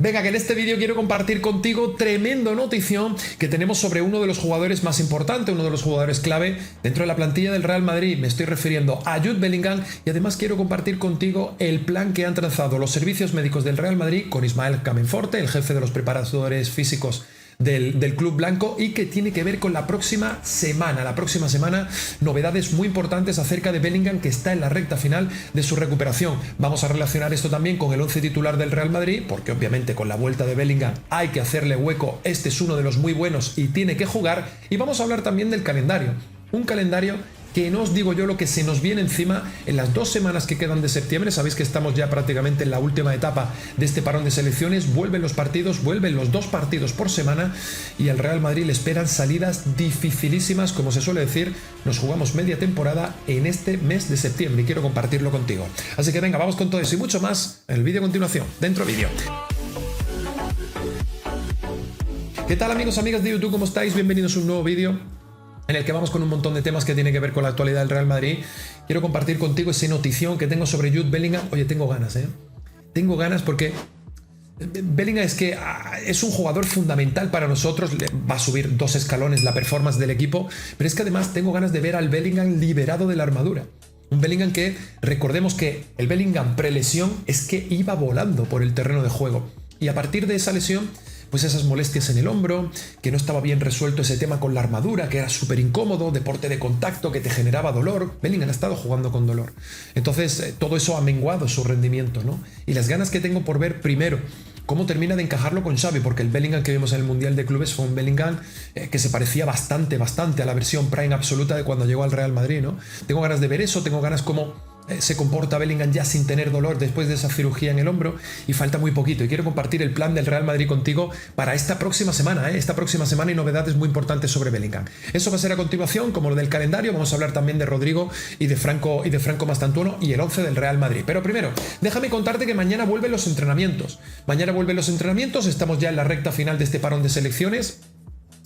Venga, que en este vídeo quiero compartir contigo tremenda notición que tenemos sobre uno de los jugadores más importantes, uno de los jugadores clave dentro de la plantilla del Real Madrid. Me estoy refiriendo a Jude Bellingham y además quiero compartir contigo el plan que han trazado los servicios médicos del Real Madrid con Ismael Camenforte, el jefe de los preparadores físicos del Club Blanco, y que tiene que ver con la próxima semana. La próxima semana, novedades muy importantes acerca de Bellingham, que está en la recta final de su recuperación. Vamos a relacionar esto también con el 11 titular del Real Madrid, porque obviamente con la vuelta de Bellingham hay que hacerle hueco. Este es uno de los muy buenos y tiene que jugar. Y vamos a hablar también del calendario. Un calendario que no os digo yo lo que se nos viene encima en las 2 semanas que quedan de septiembre. Sabéis que estamos ya prácticamente en la última etapa de este parón de selecciones. Vuelven los partidos, vuelven los 2 partidos por semana y al Real Madrid le esperan salidas dificilísimas. Como se suele decir, nos jugamos media temporada en este mes de septiembre y quiero compartirlo contigo. Así que venga, vamos con todo eso y mucho más en el vídeo a continuación. Dentro vídeo. ¿Qué tal, amigos, amigas de YouTube? ¿Cómo estáis? Bienvenidos a un nuevo vídeo en el que vamos con un montón de temas que tienen que ver con la actualidad del Real Madrid. Quiero compartir contigo esa notición que tengo sobre Jude Bellingham. Oye, tengo ganas, Tengo ganas porque Bellingham es un jugador fundamental para nosotros. Va a subir 2 escalones la performance del equipo, pero es que además tengo ganas de ver al Bellingham liberado de la armadura. Un Bellingham que, recordemos que el Bellingham prelesión es que iba volando por el terreno de juego. Y a partir de esa lesión, pues esas molestias en el hombro, que no estaba bien resuelto ese tema con la armadura, que era súper incómodo, deporte de contacto que te generaba dolor. Bellingham ha estado jugando con dolor. Entonces, todo eso ha menguado su rendimiento, ¿no? Y las ganas que tengo por ver primero cómo termina de encajarlo con Xavi, porque el Bellingham que vimos en el Mundial de Clubes fue un Bellingham que se parecía bastante a la versión prime absoluta de cuando llegó al Real Madrid, ¿no? Tengo ganas de ver eso, tengo ganas cómo se comporta Bellingham ya sin tener dolor después de esa cirugía en el hombro, y falta muy poquito y quiero compartir el plan del Real Madrid contigo para esta próxima semana, y novedades muy importantes sobre Bellingham. Eso va a ser a continuación, como lo del calendario. Vamos a hablar también de Rodrigo y de Franco Mastantuono y el 11 del Real Madrid. Pero primero, déjame contarte que mañana vuelven los entrenamientos. Estamos ya en la recta final de este parón de selecciones.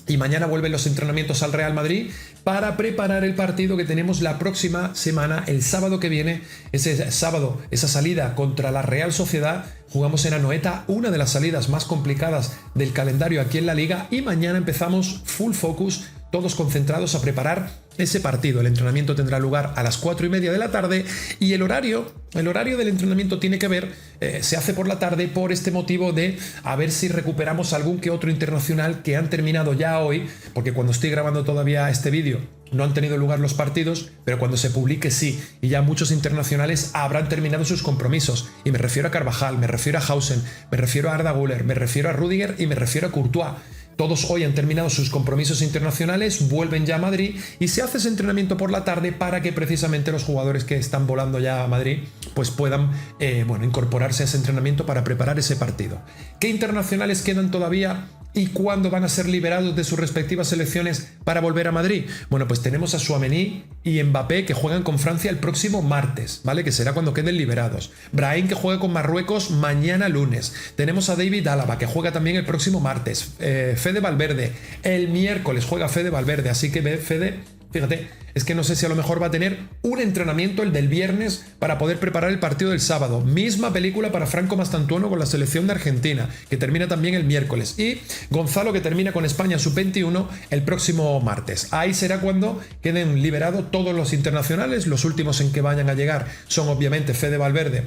Y mañana vuelven los entrenamientos al Real Madrid para preparar el partido que tenemos la próxima semana, el sábado que viene. Ese sábado, esa salida contra la Real Sociedad. Jugamos en Anoeta, una de las salidas más complicadas del calendario aquí en la Liga. Y mañana empezamos full focus, todos concentrados a preparar ese partido. El entrenamiento tendrá lugar a las 4:30 de la tarde y el horario del entrenamiento tiene que ver, se hace por la tarde por este motivo de a ver si recuperamos algún que otro internacional que han terminado ya hoy, porque cuando estoy grabando todavía este vídeo no han tenido lugar los partidos, pero cuando se publique sí, y ya muchos internacionales habrán terminado sus compromisos. Y me refiero a Carvajal, me refiero a Hausen, me refiero a Arda Güler, me refiero a Rüdiger y me refiero a Courtois. Todos hoy han terminado sus compromisos internacionales, vuelven ya a Madrid y se hace ese entrenamiento por la tarde para que precisamente los jugadores que están volando ya a Madrid pues puedan incorporarse a ese entrenamiento para preparar ese partido. ¿Qué internacionales quedan todavía y cuándo van a ser liberados de sus respectivas selecciones para volver a Madrid? Bueno, pues tenemos a Tchouaméni y Mbappé que juegan con Francia el próximo martes, ¿vale? Que será cuando queden liberados. Brahim que juega con Marruecos mañana lunes. Tenemos a David Alaba que juega también el próximo martes. Fede Valverde, el miércoles juega Fede Valverde, así que Fede, fíjate, es que no sé si a lo mejor va a tener un entrenamiento el del viernes para poder preparar el partido del sábado. Misma película para Franco Mastantuono con la selección de Argentina, que termina también el miércoles. Y Gonzalo, que termina con España sub-21 el próximo martes. Ahí será cuando queden liberados todos los internacionales. Los últimos en que vayan a llegar son obviamente Fede Valverde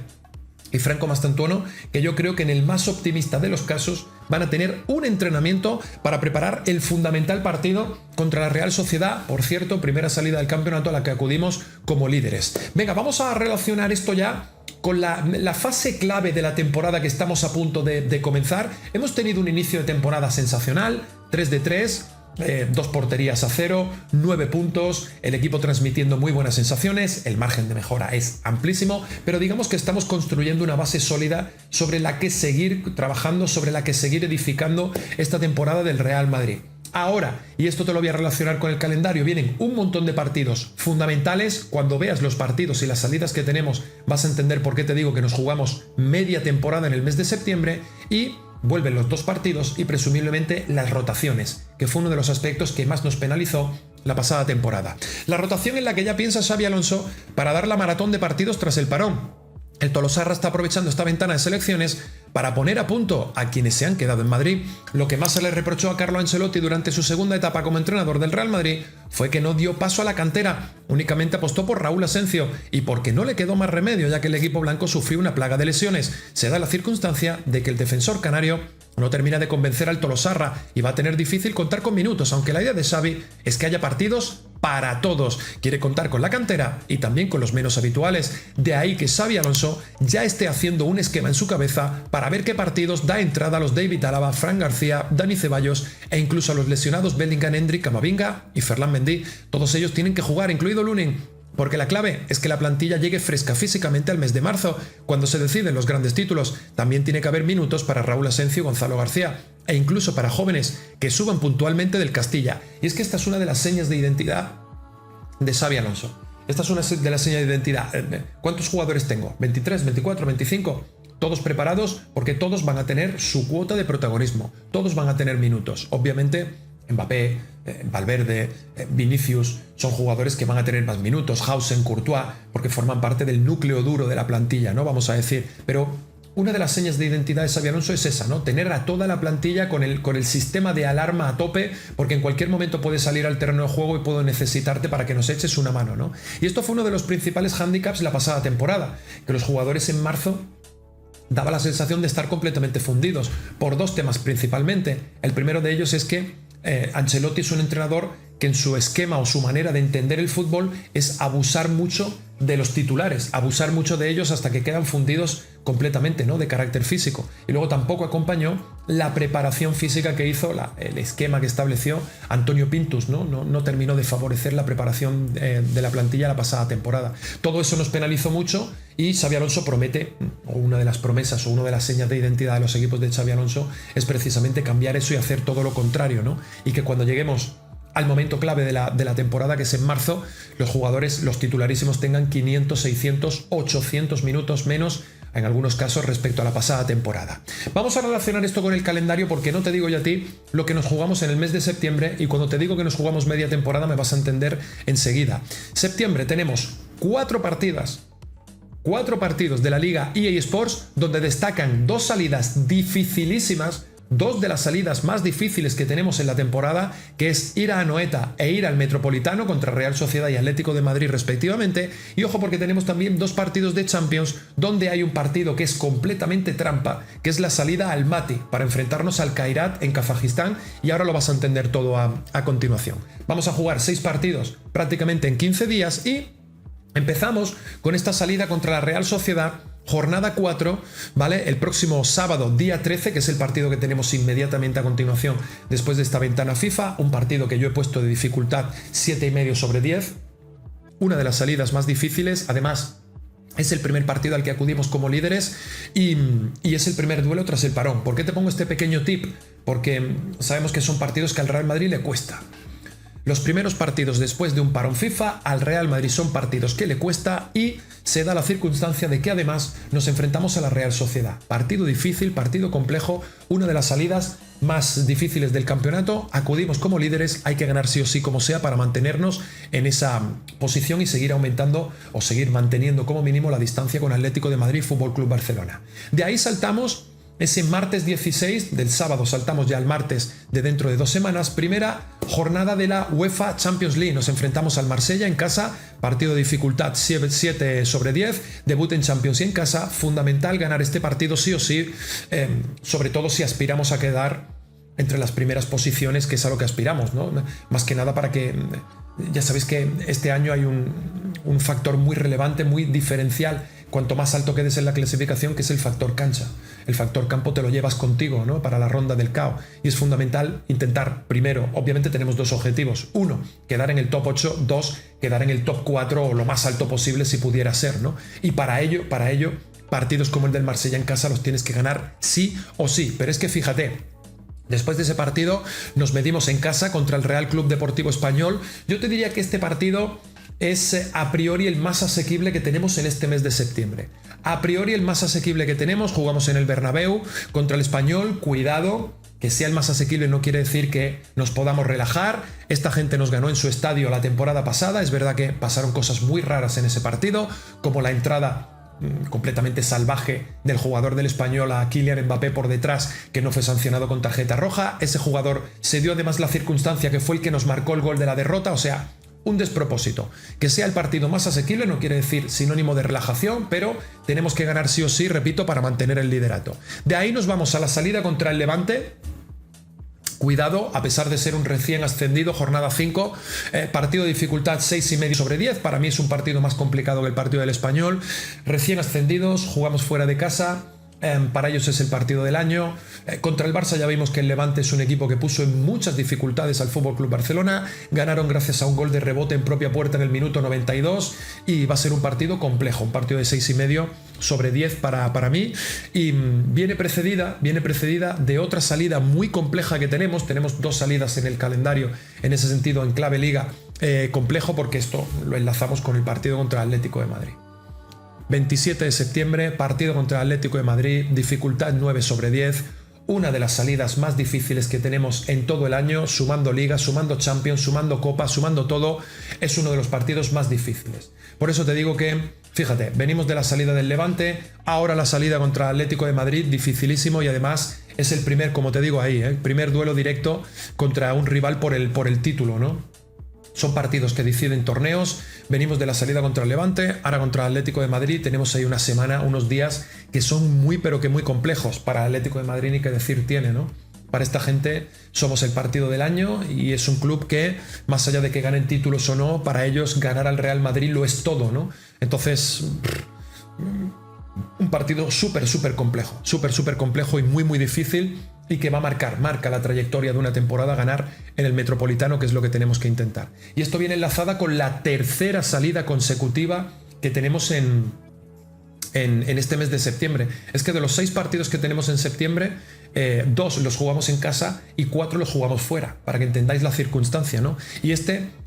y Franco Mastantuono, que yo creo que en el más optimista de los casos van a tener un entrenamiento para preparar el fundamental partido contra la Real Sociedad. Por cierto, primera salida del campeonato a la que acudimos como líderes. Venga, vamos a relacionar esto ya con la fase clave de la temporada que estamos a punto de comenzar. Hemos tenido un inicio de temporada sensacional, 3 de 3. 2 porterías a 0, 9 puntos, el equipo transmitiendo muy buenas sensaciones, el margen de mejora es amplísimo, pero digamos que estamos construyendo una base sólida sobre la que seguir trabajando, sobre la que seguir edificando esta temporada del Real Madrid. Ahora, y esto te lo voy a relacionar con el calendario, vienen un montón de partidos fundamentales. Cuando veas los partidos y las salidas que tenemos vas a entender por qué te digo que nos jugamos media temporada en el mes de septiembre. Y vuelven los 2 partidos y presumiblemente las rotaciones, que fue uno de los aspectos que más nos penalizó la pasada temporada. La rotación en la que ya piensa Xabi Alonso para dar la maratón de partidos tras el parón. El Tolosarra está aprovechando esta ventana de selecciones para poner a punto a quienes se han quedado en Madrid. Lo que más se le reprochó a Carlo Ancelotti durante su segunda etapa como entrenador del Real Madrid fue que no dio paso a la cantera, únicamente apostó por Raúl Asencio y porque no le quedó más remedio, ya que el equipo blanco sufrió una plaga de lesiones. Se da la circunstancia de que el defensor canario no termina de convencer al Tolosarra y va a tener difícil contar con minutos, aunque la idea de Xavi es que haya partidos para todos. Quiere contar con la cantera y también con los menos habituales. De ahí que Xavi Alonso ya esté haciendo un esquema en su cabeza para ver qué partidos da entrada a los David Álava, Fran García, Dani Ceballos e incluso a los lesionados Bellingham, Endrick, Camavinga y Ferland Mendy. Todos ellos tienen que jugar, incluido Lunin, porque la clave es que la plantilla llegue fresca físicamente al mes de marzo, cuando se deciden los grandes títulos. También tiene que haber minutos para Raúl Asencio y Gonzalo García, e incluso para jóvenes que suban puntualmente del Castilla. Y es que esta es una de las señas de identidad de Xavi Alonso. Esta es una de las señas de identidad. ¿Cuántos jugadores tengo? ¿23, 24, 25? Todos preparados porque todos van a tener su cuota de protagonismo. Todos van a tener minutos. Obviamente, Mbappé, Valverde, Vinicius son jugadores que van a tener más minutos. Hausen, Courtois, porque forman parte del núcleo duro de la plantilla, ¿no? Vamos a decir. Pero una de las señas de identidad de Xabi Alonso es esa, ¿no? Tener a toda la plantilla con el sistema de alarma a tope, porque en cualquier momento puedes salir al terreno de juego y puedo necesitarte para que nos eches una mano, ¿no? Y esto fue uno de los principales hándicaps la pasada temporada, que los jugadores en marzo daba la sensación de estar completamente fundidos, por dos temas principalmente. El primero de ellos es que Ancelotti es un entrenador que en su esquema o su manera de entender el fútbol es abusar mucho de los titulares, abusar mucho de ellos hasta que quedan fundidos completamente, ¿no? De carácter físico. Y luego tampoco acompañó la preparación física que hizo, el esquema que estableció Antonio Pintus, ¿no? No terminó de favorecer la preparación de la plantilla la pasada temporada. Todo eso nos penalizó mucho y Xabi Alonso promete, o una de las promesas o una de las señas de identidad de los equipos de Xabi Alonso es precisamente cambiar eso y hacer todo lo contrario, ¿no? Y que cuando lleguemos al momento clave de la temporada, que es en marzo, los jugadores, los titularísimos, tengan 500, 600, 800 minutos menos en algunos casos respecto a la pasada temporada. Vamos a relacionar esto con el calendario porque no te digo yo a ti lo que nos jugamos en el mes de septiembre, y cuando te digo que nos jugamos media temporada me vas a entender enseguida. Septiembre tenemos 4 partidos de la Liga EA Sports, donde destacan 2 salidas dificilísimas, 2 de las salidas más difíciles que tenemos en la temporada, que es ir a Anoeta e ir al Metropolitano contra Real Sociedad y Atlético de Madrid respectivamente. Y ojo, porque tenemos también 2 partidos de Champions donde hay un partido que es completamente trampa, que es la salida al Mati para enfrentarnos al Kairat en Kazajistán, y ahora lo vas a entender todo a continuación. Vamos a jugar 6 partidos prácticamente en 15 días y empezamos con esta salida contra la Real Sociedad, jornada 4, ¿vale? El próximo sábado, día 13, que es el partido que tenemos inmediatamente a continuación después de esta ventana FIFA, un partido que yo he puesto de dificultad 7,5 sobre 10, una de las salidas más difíciles. Además, es el primer partido al que acudimos como líderes y es el primer duelo tras el parón. ¿Por qué te pongo este pequeño tip? Porque sabemos que son partidos que al Real Madrid le cuesta. Los primeros partidos después de un parón FIFA al Real Madrid son partidos que le cuesta, y se da la circunstancia de que además nos enfrentamos a la Real Sociedad. Partido difícil, partido complejo, una de las salidas más difíciles del campeonato. Acudimos como líderes, hay que ganar sí o sí como sea para mantenernos en esa posición y seguir aumentando o seguir manteniendo como mínimo la distancia con Atlético de Madrid, Fútbol Club Barcelona. De ahí saltamos ese martes 16, del sábado saltamos ya al martes de dentro de 2 semanas, primera jornada de la UEFA Champions League. Nos enfrentamos al Marsella en casa, partido de dificultad 7 sobre 10, debut en Champions y en casa. Fundamental ganar este partido sí o sí, sobre todo si aspiramos a quedar entre las primeras posiciones, que es a lo que aspiramos, ¿no? Más que nada para que, ya sabéis que este año hay un factor muy relevante, muy diferencial, cuanto más alto quedes en la clasificación, que es el factor cancha. El factor campo te lo llevas contigo, ¿no? Para la ronda del KO. Y es fundamental intentar, primero, obviamente tenemos 2 objetivos. 1, quedar en el top 8. 2, quedar en el top 4 o lo más alto posible si pudiera ser, ¿no? Y para ello, partidos como el del Marsella en casa los tienes que ganar sí o sí. Pero es que fíjate, después de ese partido nos medimos en casa contra el Real Club Deportivo Español. Yo te diría que este partido es a priori el más asequible que tenemos en este mes de septiembre. A priori el más asequible que tenemos. Jugamos en el Bernabéu contra el Español. Cuidado, que sea el más asequible no quiere decir que nos podamos relajar. Esta gente nos ganó en su estadio la temporada pasada. Es verdad que pasaron cosas muy raras en ese partido, como la entrada completamente salvaje del jugador del Español a Kylian Mbappé por detrás, que no fue sancionado con tarjeta roja. Ese jugador se dio además la circunstancia que fue el que nos marcó el gol de la derrota, o sea, un despropósito. Que sea el partido más asequible no quiere decir sinónimo de relajación, pero tenemos que ganar sí o sí, repito, para mantener el liderato. De ahí nos vamos a la salida contra el Levante. Cuidado, a pesar de ser un recién ascendido, jornada 5, partido de dificultad 6,5 sobre 10. Para mí es un partido más complicado que el partido del Español. Recién ascendidos, jugamos fuera de casa. Para ellos es el partido del año. Contra el Barça ya vimos que el Levante es un equipo que puso en muchas dificultades al FC Barcelona. Ganaron gracias a un gol de rebote en propia puerta en el minuto 92 y va a ser un partido complejo, un partido de 6,5 sobre 10 para mí. Y viene precedida de otra salida muy compleja que tenemos. Tenemos 2 salidas en el calendario, en ese sentido, en clave liga, complejo, porque esto lo enlazamos con el partido contra el Atlético de Madrid. 27 de septiembre, partido contra el Atlético de Madrid, dificultad 9 sobre 10, una de las salidas más difíciles que tenemos en todo el año, sumando Liga, sumando Champions, sumando Copa, sumando todo, es uno de los partidos más difíciles. Por eso te digo que, fíjate, venimos de la salida del Levante, ahora la salida contra el Atlético de Madrid, dificilísimo, y además es el primer, como te digo ahí, el primer duelo directo contra un rival por el título, ¿no? Son partidos que deciden torneos. Venimos de la salida contra el Levante, ahora contra el Atlético de Madrid. Tenemos ahí una semana, unos días que son muy pero que muy complejos. Para el Atlético de Madrid ni que decir tiene, ¿no? Para esta gente somos el partido del año y es un club que, más allá de que ganen títulos o no, para ellos ganar al Real Madrid lo es todo, ¿no? Entonces, un partido súper complejo, súper complejo y muy difícil, y que va a marca la trayectoria de una temporada, ganar en el Metropolitano, que es lo que tenemos que intentar. Y esto viene enlazada con la tercera salida consecutiva que tenemos en este mes de septiembre. Es que de los 6 partidos que tenemos en septiembre, 2 los jugamos en casa y 4 los jugamos fuera, para que entendáis la circunstancia, ¿no? Y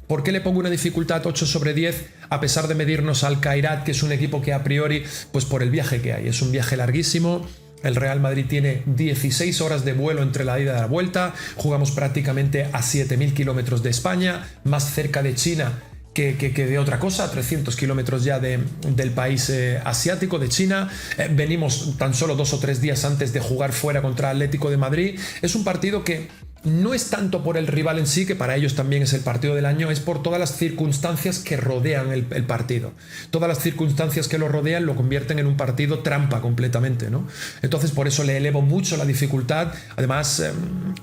¿por qué le pongo una dificultad 8 sobre 10 a pesar de medirnos al Kairat, que es un equipo que a priori, pues por el viaje que hay, es un viaje larguísimo? El Real Madrid tiene 16 horas de vuelo entre la ida y la vuelta, jugamos prácticamente a 7.000 kilómetros de España, más cerca de China que de otra cosa, 300 kilómetros ya del país asiático, de China. Venimos tan solo 2 o 3 días antes de jugar fuera contra Atlético de Madrid. Es un partido que no es tanto por el rival en sí, que para ellos también es el partido del año, es por todas las circunstancias que rodean el partido. Todas las circunstancias que lo rodean lo convierten en un partido trampa completamente, ¿no? Entonces por eso le elevo mucho la dificultad. Además,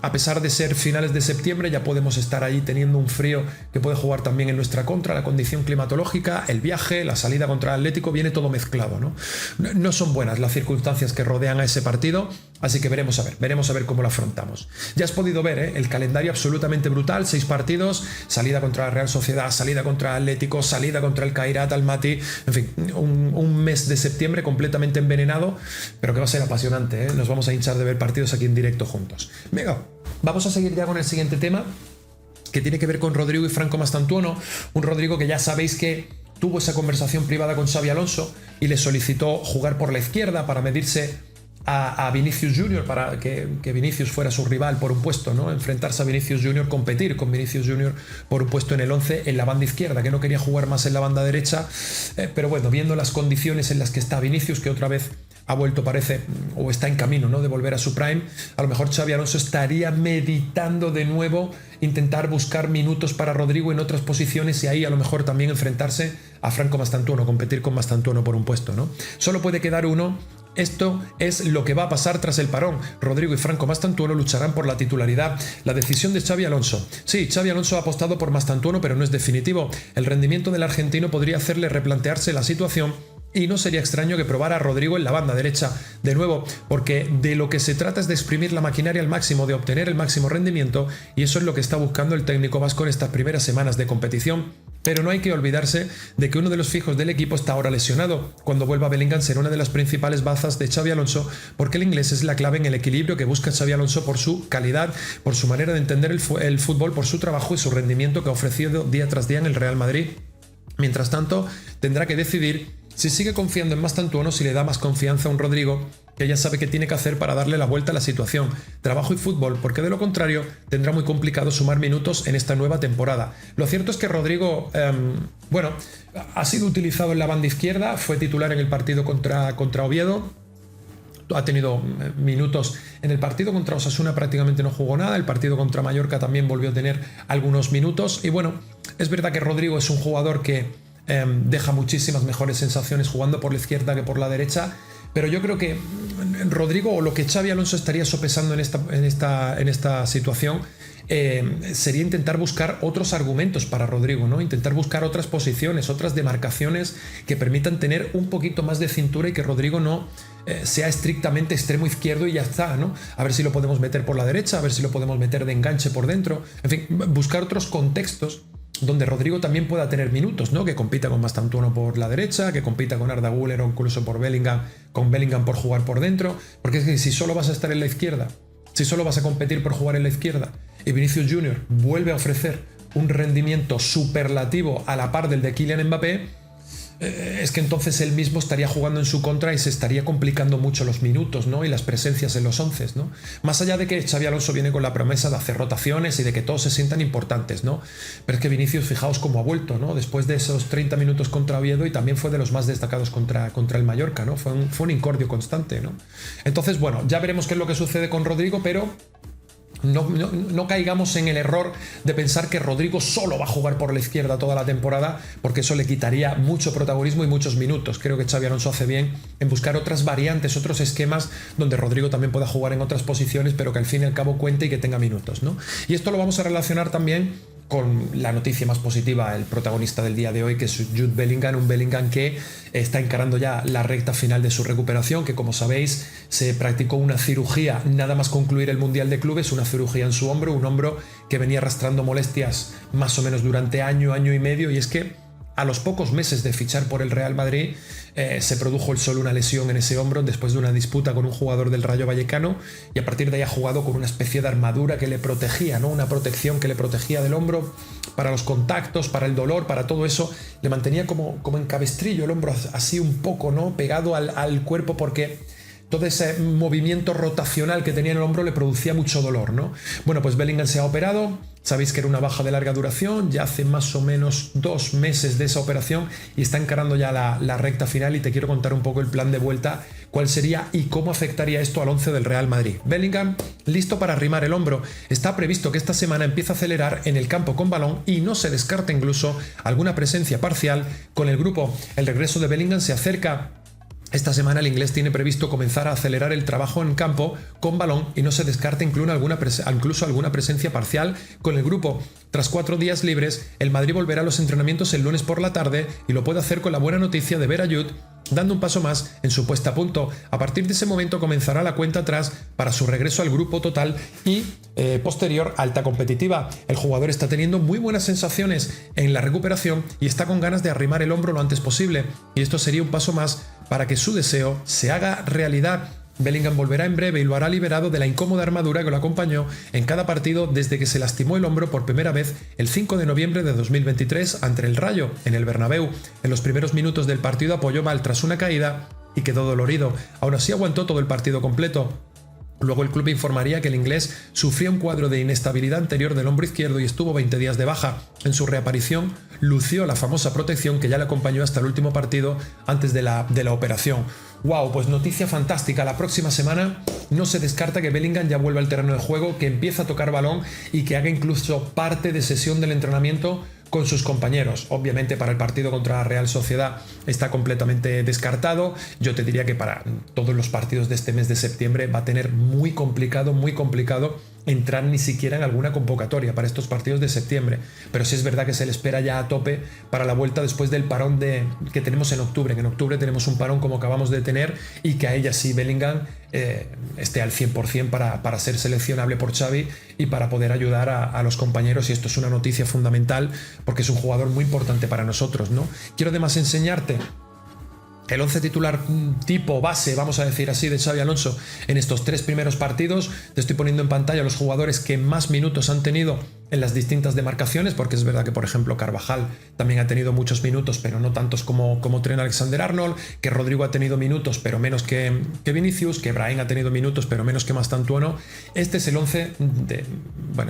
a pesar de ser finales de septiembre, ya podemos estar ahí teniendo un frío que puede jugar también en nuestra contra, la condición climatológica, el viaje, la salida contra el Atlético, viene todo mezclado, ¿no? No son buenas las circunstancias que rodean a ese partido, así que veremos a ver cómo lo afrontamos. Ya has podido ver el calendario absolutamente brutal, 6 partidos, salida contra la Real Sociedad, salida contra el Atlético, salida contra el Kairat Almaty, en fin, un mes de septiembre completamente envenenado, pero que va a ser apasionante, ¿eh? Nos vamos a hinchar de ver partidos aquí en directo juntos. Venga, vamos a seguir ya con el siguiente tema, que tiene que ver con Rodrigo y Franco Mastantuono. Un Rodrigo que ya sabéis que tuvo esa conversación privada con Xabi Alonso y le solicitó jugar por la izquierda para medirse a Vinicius Junior, para que Vinicius fuera su rival por un puesto, ¿no? Enfrentarse a Vinicius Junior, competir con Vinicius Junior por un puesto en el 11 en la banda izquierda, que no quería jugar más en la banda derecha, pero bueno, viendo las condiciones en las que está Vinicius, que otra vez ha vuelto, parece, o está en camino, ¿no?, de volver a su prime, a lo mejor Xabi Alonso estaría meditando de nuevo intentar buscar minutos para Rodrigo en otras posiciones y ahí a lo mejor también enfrentarse a Franco Mastantuono, competir con Mastantuono por un puesto, ¿no? Solo puede quedar uno. Esto es lo que va a pasar tras el parón. Rodrigo y Franco Mastantuono lucharán por la titularidad. La decisión de Xabi Alonso. Sí, Xabi Alonso ha apostado por Mastantuono, pero no es definitivo. El rendimiento del argentino podría hacerle replantearse la situación y no sería extraño que probara a Rodrigo en la banda derecha de nuevo, porque de lo que se trata es de exprimir la maquinaria al máximo, de obtener el máximo rendimiento, y eso es lo que está buscando el técnico vasco en estas primeras semanas de competición. Pero no hay que olvidarse de que uno de los fijos del equipo está ahora lesionado. Cuando vuelva Bellingham será una de las principales bazas de Xabi Alonso, porque el inglés es la clave en el equilibrio que busca Xabi Alonso por su calidad, por su manera de entender el fútbol, por su trabajo y su rendimiento que ha ofrecido día tras día en el Real Madrid. Mientras tanto, tendrá que decidir si sigue confiando en Mastantuono, si le da más confianza a un Rodrigo, que ya sabe qué tiene que hacer para darle la vuelta a la situación, trabajo y fútbol, porque de lo contrario tendrá muy complicado sumar minutos en esta nueva temporada. Lo cierto es que Rodrigo, bueno, ha sido utilizado en la banda izquierda, fue titular en el partido contra Oviedo, ha tenido minutos en el partido contra Osasuna, prácticamente no jugó nada, el partido contra Mallorca también volvió a tener algunos minutos, y bueno, es verdad que Rodrigo es un jugador que deja muchísimas mejores sensaciones jugando por la izquierda que por la derecha, pero yo creo que Rodrigo, o lo que Xabi Alonso estaría sopesando en esta situación, sería intentar buscar otros argumentos para Rodrigo, ¿no? Intentar buscar otras posiciones, otras demarcaciones que permitan tener un poquito más de cintura y que Rodrigo no sea estrictamente extremo izquierdo y ya está, ¿no? A ver si lo podemos meter por la derecha, a ver si lo podemos meter de enganche por dentro, en fin, buscar otros contextos donde Rodrigo también pueda tener minutos, ¿no? Que compita con Mastantuono por la derecha, que compita con Arda Güler o incluso por Bellingham, con Bellingham por jugar por dentro, porque es que si solo vas a estar en la izquierda, si solo vas a competir por jugar en la izquierda, y Vinicius Junior vuelve a ofrecer un rendimiento superlativo a la par del de Kylian Mbappé, es que entonces él mismo estaría jugando en su contra y se estaría complicando mucho los minutos, ¿no? Y las presencias en los 11, ¿no? Más allá de que Xabi Alonso viene con la promesa de hacer rotaciones y de que todos se sientan importantes, ¿no? Pero es que Vinicius, fijaos cómo ha vuelto, ¿no? Después de esos 30 minutos contra Oviedo, y también fue de los más destacados contra el Mallorca, ¿no? Fue un incordio constante, ¿no? Entonces, bueno, ya veremos qué es lo que sucede con Rodrigo, pero no caigamos en el error de pensar que Rodrigo solo va a jugar por la izquierda toda la temporada, porque eso le quitaría mucho protagonismo y muchos minutos. Creo que Xabi Alonso hace bien en buscar otras variantes, otros esquemas donde Rodrigo también pueda jugar en otras posiciones, pero que al fin y al cabo cuente y que tenga minutos, ¿no? Y esto lo vamos a relacionar también con la noticia más positiva, el protagonista del día de hoy, que es Jude Bellingham, un Bellingham que está encarando ya la recta final de su recuperación, que como sabéis se practicó una cirugía nada más concluir el Mundial de Clubes, una cirugía en su hombro, un hombro que venía arrastrando molestias más o menos durante año y medio, y es que a los pocos meses de fichar por el Real Madrid se produjo el solo una lesión en ese hombro después de una disputa con un jugador del Rayo Vallecano, y a partir de ahí ha jugado con una especie de armadura que le protegía, ¿no? Una protección que le protegía del hombro para los contactos, para el dolor, para todo eso. Le mantenía como en cabestrillo el hombro así un poco, ¿no? Pegado al cuerpo, porque todo ese movimiento rotacional que tenía en el hombro le producía mucho dolor, ¿no? Bueno, pues Bellingham se ha operado. Sabéis que era una baja de larga duración, ya hace más o menos 2 meses de esa operación y está encarando ya la recta final, y te quiero contar un poco el plan de vuelta, cuál sería y cómo afectaría esto al 11 del Real Madrid. Bellingham listo para arrimar el hombro. Está previsto que esta semana empiece a acelerar en el campo con balón y no se descarta incluso alguna presencia parcial con el grupo. El regreso de Bellingham se acerca. Esta semana el inglés tiene previsto comenzar a acelerar el trabajo en campo con balón y no se descarta incluso alguna presencia parcial con el grupo. Tras 4 días libres, el Madrid volverá a los entrenamientos el lunes por la tarde y lo puede hacer con la buena noticia de ver a Jude dando un paso más en su puesta a punto. A partir de ese momento comenzará la cuenta atrás para su regreso al grupo total y posterior alta competitiva. El jugador está teniendo muy buenas sensaciones en la recuperación y está con ganas de arrimar el hombro lo antes posible, y esto sería un paso más para que su deseo se haga realidad. Bellingham volverá en breve y lo hará liberado de la incómoda armadura que lo acompañó en cada partido desde que se lastimó el hombro por primera vez el 5 de noviembre de 2023 ante el Rayo en el Bernabéu. En los primeros minutos del partido apoyó mal tras una caída y quedó dolorido. Aún así aguantó todo el partido completo. Luego el club informaría que el inglés sufría un cuadro de inestabilidad anterior del hombro izquierdo y estuvo 20 días de baja. En su reaparición lució la famosa protección que ya le acompañó hasta el último partido antes de la operación. ¡Wow! Pues noticia fantástica. La próxima semana no se descarta que Bellingham ya vuelva al terreno de juego, que empiece a tocar balón y que haga incluso parte de sesión del entrenamiento con sus compañeros. Obviamente para el partido contra la Real Sociedad está completamente descartado. Yo te diría que para todos los partidos de este mes de septiembre va a tener muy complicado entrar ni siquiera en alguna convocatoria para estos partidos de septiembre. Pero sí es verdad que se le espera ya a tope para la vuelta después del parón que tenemos en octubre. Que en octubre tenemos un parón como acabamos de tener, y que a ella sí Bellingham esté al 100% para ser seleccionable por Xavi y para poder ayudar a los compañeros, y esto es una noticia fundamental porque es un jugador muy importante para nosotros, ¿no? Quiero además enseñarte el 11 titular tipo base, vamos a decir así, de Xabi Alonso en estos 3 primeros partidos. Te estoy poniendo en pantalla los jugadores que más minutos han tenido en las distintas demarcaciones, porque es verdad que, por ejemplo, Carvajal también ha tenido muchos minutos, pero no tantos como Trent Alexander-Arnold, que Rodrigo ha tenido minutos, pero menos que Vinicius, que Brahim ha tenido minutos, pero menos que Mastantuono. Este es el 11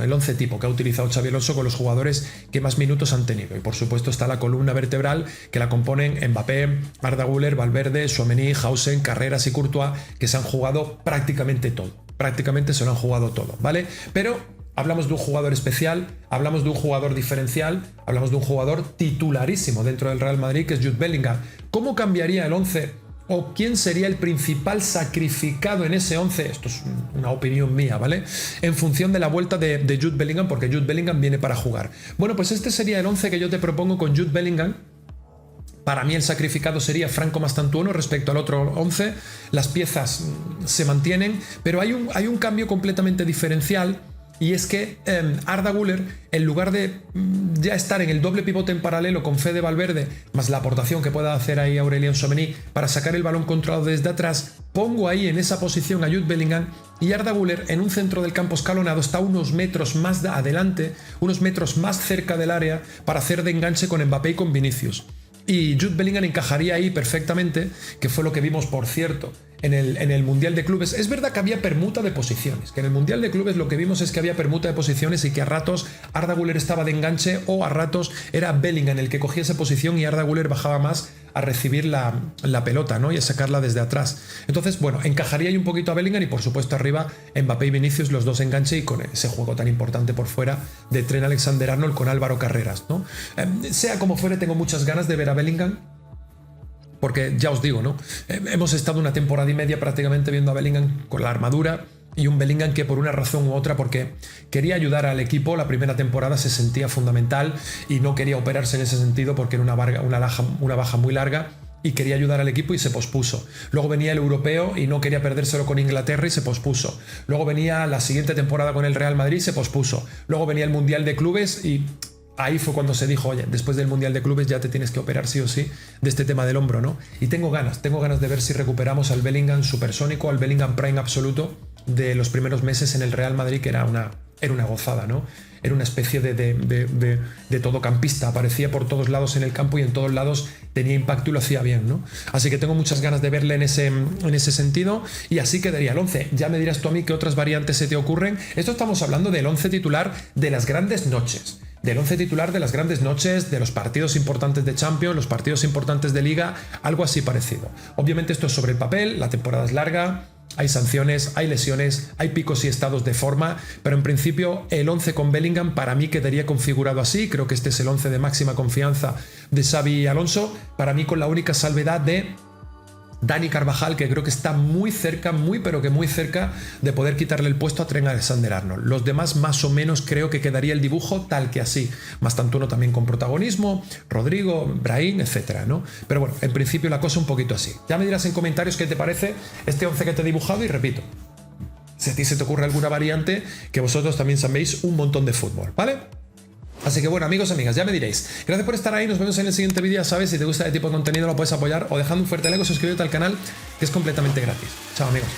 el 11 tipo que ha utilizado Xabi Alonso con los jugadores que más minutos han tenido. Y por supuesto está la columna vertebral que la componen Mbappé, Arda Güler, Valverde, Tchouaméni, Hausen, Carreras y Courtois, que se han jugado prácticamente todo. Prácticamente se lo han jugado todo, ¿vale? Pero hablamos de un jugador especial, hablamos de un jugador diferencial, hablamos de un jugador titularísimo dentro del Real Madrid, que es Jude Bellingham. ¿Cómo cambiaría el 11? ¿O quién sería el principal sacrificado en ese 11? Esto es una opinión mía, ¿vale? En función de la vuelta de Jude Bellingham, porque Jude Bellingham viene para jugar. Bueno, pues este sería el 11 que yo te propongo con Jude Bellingham. Para mí el sacrificado sería Franco Mastantuono respecto al otro 11. Las piezas se mantienen, pero hay un cambio completamente diferencial. Y es que Arda Güler, en lugar de ya estar en el doble pivote en paralelo con Fede Valverde, más la aportación que pueda hacer ahí Aurélien Tchouaméni para sacar el balón controlado desde atrás, pongo ahí en esa posición a Jude Bellingham, y Arda Güler en un centro del campo escalonado está unos metros más adelante, unos metros más cerca del área para hacer de enganche con Mbappé y con Vinicius. Y Jude Bellingham encajaría ahí perfectamente, que fue lo que vimos, por cierto, en el Mundial de Clubes. Es verdad que había permuta de posiciones, que en el Mundial de Clubes lo que vimos es que había permuta de posiciones y que a ratos Arda Güler estaba de enganche o a ratos era Bellingham el que cogía esa posición y Arda Güler bajaba más a recibir la pelota, ¿no? Y a sacarla desde atrás. Entonces, bueno, encajaría ahí un poquito a Bellingham y por supuesto arriba Mbappé y Vinicius, los dos enganche, y con ese juego tan importante por fuera de Trent Alexander-Arnold con Álvaro Carreras, ¿no? Sea como fuere, tengo muchas ganas de ver a Bellingham. Porque ya os digo, ¿no? Hemos estado una temporada y media prácticamente viendo a Bellingham con la armadura, y un Bellingham que por una razón u otra, porque quería ayudar al equipo, la primera temporada se sentía fundamental y no quería operarse en ese sentido porque era una baja muy larga, y quería ayudar al equipo y se pospuso. Luego venía el europeo y no quería perdérselo con Inglaterra y se pospuso. Luego venía la siguiente temporada con el Real Madrid y se pospuso. Luego venía el Mundial de Clubes y ahí fue cuando se dijo, oye, después del Mundial de Clubes ya te tienes que operar sí o sí de este tema del hombro, ¿no? Y tengo ganas de ver si recuperamos al Bellingham supersónico, al Bellingham Prime absoluto de los primeros meses en el Real Madrid, que era una gozada, ¿no? Era una especie de todocampista, aparecía por todos lados en el campo y en todos lados tenía impacto y lo hacía bien, ¿no? Así que tengo muchas ganas de verle en ese sentido, y así quedaría el 11. Ya me dirás tú a mí qué otras variantes se te ocurren. Esto estamos hablando del 11 titular de las grandes noches. Del 11 titular de las grandes noches, de los partidos importantes de Champions, los partidos importantes de Liga, algo así parecido. Obviamente esto es sobre el papel, la temporada es larga, hay sanciones, hay lesiones, hay picos y estados de forma, pero en principio el 11 con Bellingham para mí quedaría configurado así. Creo que este es el 11 de máxima confianza de Xabi Alonso, para mí con la única salvedad de Dani Carvajal, que creo que está muy cerca, muy pero que muy cerca de poder quitarle el puesto a Trent Alexander-Arnold. Los demás más o menos creo que quedaría el dibujo tal que así. Mastantuono también con protagonismo, Rodrigo, Brahim, etcétera, ¿no? Pero bueno, en principio la cosa un poquito así. Ya me dirás en comentarios qué te parece este 11 que te he dibujado, y repito, si a ti se te ocurre alguna variante, que vosotros también sabéis un montón de fútbol, ¿vale? Así que bueno, amigos, amigas, ya me diréis. Gracias por estar ahí, nos vemos en el siguiente vídeo. Ya sabes, si te gusta este tipo de contenido lo puedes apoyar o dejando un fuerte like o suscribirte al canal, que es completamente gratis. Chao, amigos.